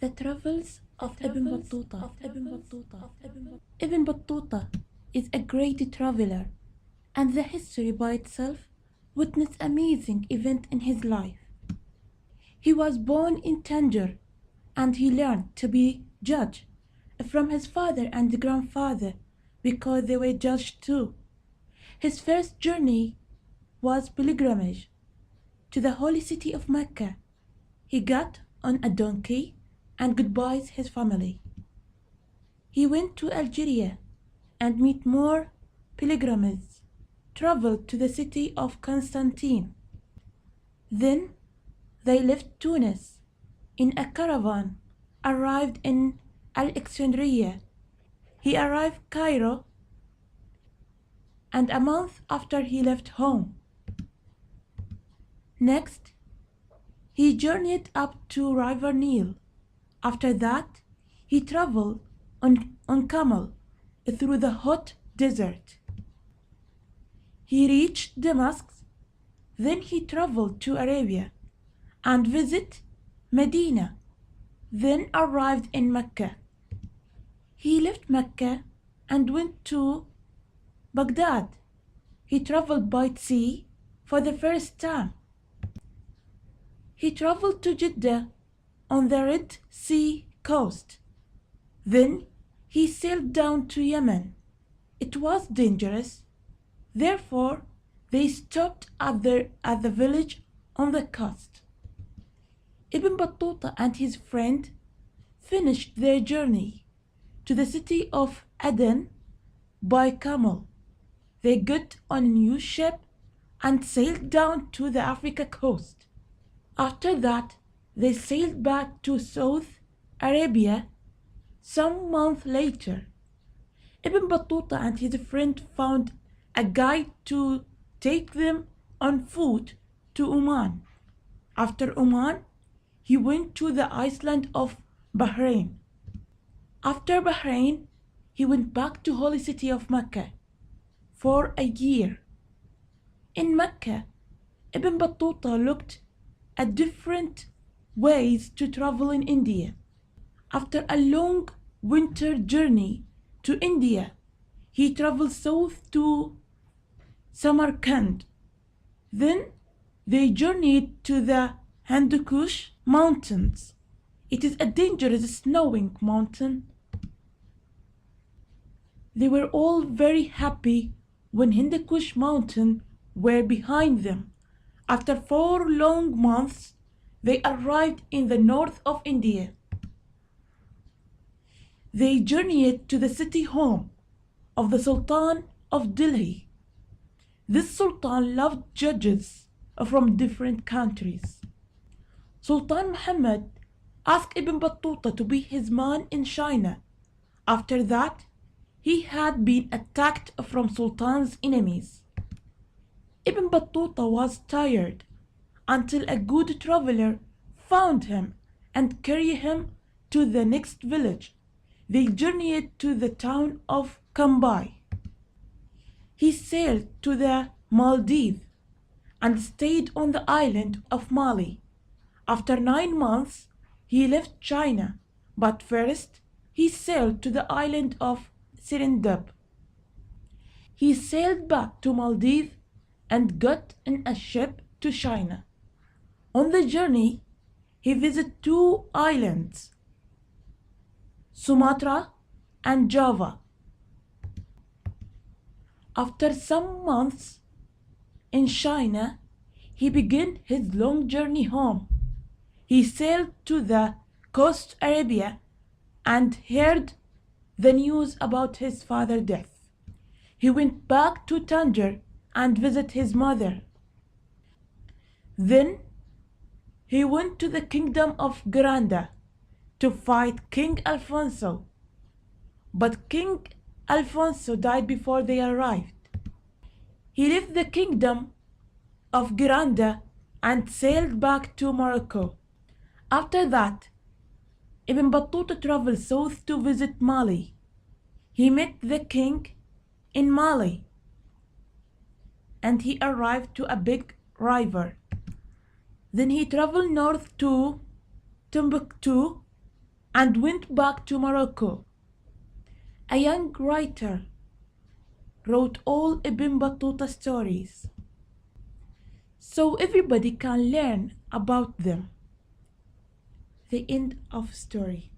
The Travels of Ibn Battuta. Ibn Battuta is a great traveler, and the history by itself witnessed amazing event in his life. He was born in Tangier, and he learned to be judge from his father and grandfather because they were judges too. His first journey was pilgrimage to the holy city of Mecca. He got on a donkey and goodbyes his family. He went to Algeria and met more pilgrims, traveled to the city of Constantine. Then they left Tunis in a caravan, arrived in Alexandria. He arrived Cairo, and a month after he left home. Next, he journeyed up to River Nile. After that, he traveled on camel through the hot desert. He reached Damascus. Then he traveled to Arabia and visited Medina, then arrived in Mecca. He left Mecca and went to Baghdad. He traveled by sea for the first time. He traveled to Jeddah on the Red Sea coast. Then he sailed down to Yemen. It was dangerous. Therefore, they stopped at the village on the coast. Ibn Battuta and his friend finished their journey to the city of Aden by camel. They got on a new ship and sailed down to the Africa coast. After that, they sailed back to Saudi Arabia some months later. Ibn Battuta and his friend found a guide to take them on foot to Oman. After Oman, he went to the island of Bahrain. After Bahrain, he went back to holy city of Mecca for a year. In Mecca, Ibn Battuta looked at different ways to travel in India. After a long winter journey to India, he traveled south to Samarkand. Then they journeyed to the Hindu Kush mountains. It is a dangerous snowing mountain. They were all very happy when Hindu Kush mountain were behind them. After 4 long months, they arrived in the north of India. They journeyed to the city home of the Sultan of Delhi. This Sultan loved judges from different countries. Sultan Muhammad asked Ibn Battuta to be his man in China. After that, he had been attacked from Sultan's enemies. Ibn Battuta was tired until a good traveler found him and carried him to the next village. They journeyed to the town of Cambay. He sailed to the Maldives and stayed on the island of Mali. After 9 months, he left China, but first he sailed to the island of Serendip. He sailed back to Maldives and got in a ship to China. On the journey, he visited 2 islands, Sumatra and Java. After some months in China, he began his long journey home. He sailed to the coast of Arabia and heard the news about his father's death. He went back to Tangier and visited his mother. Then he went to the kingdom of Granada to fight King Alfonso. But King Alfonso died before they arrived. He left the kingdom of Granada and sailed back to Morocco. After that, Ibn Battuta traveled south to visit Mali. He met the king in Mali, and he arrived to a big river. Then he traveled north to Timbuktu and went back to Morocco. A young writer wrote all Ibn Battuta stories so everybody can learn about them. The end of story.